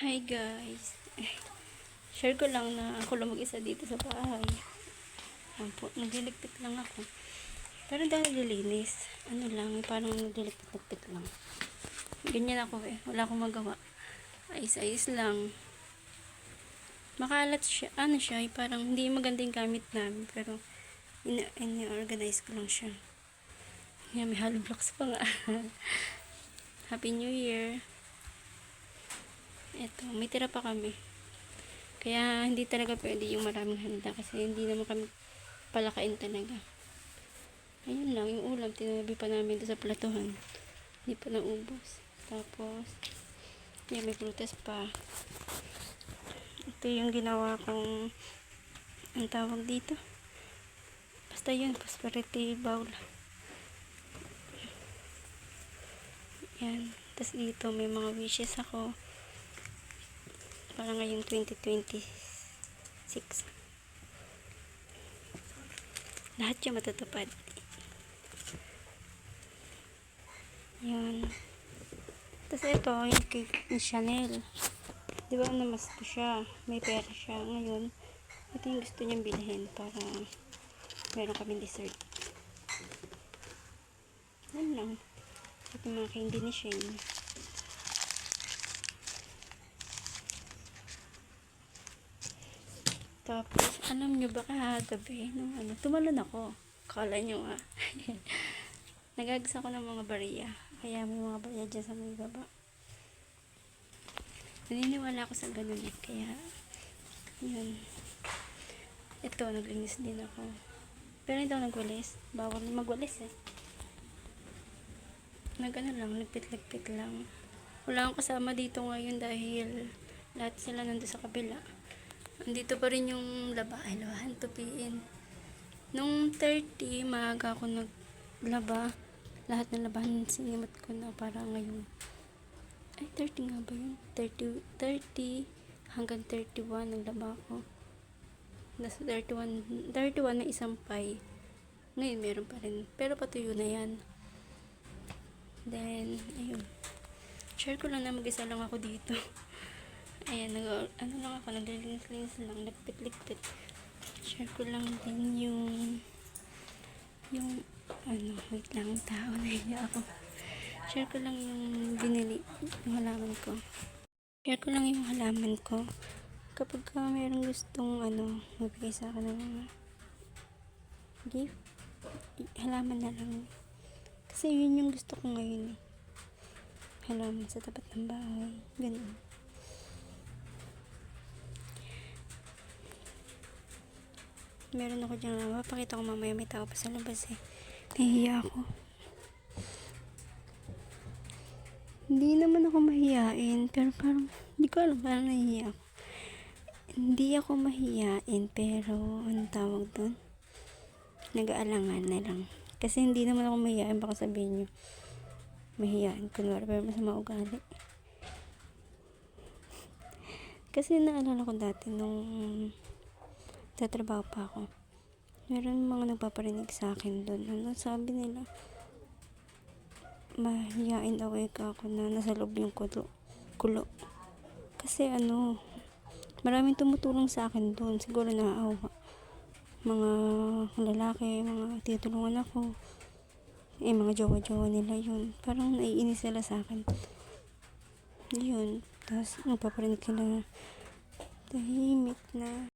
Hi guys. Share ko lang na ako lang mag-isa dito sa bahay. Yan po, nagliligpit lang ako. Pero dahil nililinis, ano lang, parang nagliligpit lang. Ganyan ako eh, wala akong magawa. Ayos-ayos lang. Makalat siya, ano siya, parang hindi maganda yung gamit namin, pero ini-organize ko lang siya. Yan, may hollow blocks pa nga. Happy New Year. Eto, may tira pa kami. Kaya hindi talaga pwede yung maraming handa kasi hindi naman kami palakain talaga. Ayun lang, yung ulam, tinabi pa namin doon sa platuhan. Hindi pa naubos. Tapos, yan, may prutas pa. Ito yung ginawa kong, ang tawag dito. Basta yun, prosperity bowl. Yan. Tapos dito, may mga wishes ako. Para ngayong 2026. Lahat yung matutupad. Yan. Tapos ito, yung cake ni Chanel. Di ba namas ko siya? May pera siya. Ngayon, ito yung gusto niyang bilhin para meron kami dessert. Yan lang. Ito yung mga candy ni Shane. Tapos, alam nyo ba kahagabi, nung tumalon ako. Kala nyo nagagas ako ng mga bariya. Kaya may mga bariya dyan sa may baba. Naniniwala ako sa ganun eh. Kaya, yun. Ito, naglinis din ako. Pero hindi ako nagwalis. Bawal magwalis eh. Nagano lang, ligpit-ligpit lang. Wala akong kasama dito ngayon dahil lahat sila nandun sa kabila. Andito pa rin yung laba. Ay, labahan, tupiin. Nung 30, maaga ako naglaba. Lahat ng labahan sinimot ko na para ngayon. Ay, 30 nga ba yun? 30 hanggang 31 naglaba ako. Nasa 31 may isang pie. Ngayon meron pa rin. Pero patuyo na yan. Then, ayun. Share ko lang na mag-isa lang ako dito. Ayan, ano lang ako, naglilinis-linis lang, nagpit-ligpit. Share ko lang din wait lang, tao na hiya ako. Share ko lang yung binili, yung halaman ko. Share ko lang yung halaman ko. Kapag mayroong gustong, magbigay sa akin ng mga gift, halaman na lang. Kasi yun yung gusto ko ngayon eh. Halaman sa tapat ng bahay, ganun. Meron ako dyan, mapakita ko mamaya, may tao pa sa labas eh. Nahihiya ako. Hindi naman ako mahihiyain, pero parang, hindi ko alam, parang nahihiya ako. Hindi ako mahihiyain, pero, anong tawag doon? Nag-aalangan na lang. Kasi hindi naman ako mahihiyain, baka sabihin nyo, mahihiyain, kunwari, pero masama ugali. Kasi naalala ko dati, nung tatrabaho pa ako, meron mga nagpaparinig sa akin doon. Sabi nila, mahihain daw ako na nasa loob yung kulo. Kasi maraming tumutulong sa akin doon. Siguro naaawa. Mga lalaki, mga titulungan ako. Mga jowa-jowa nila yun. Parang naiinis sila sa akin. Yun. Tapos nagpaparinig sila tahimik na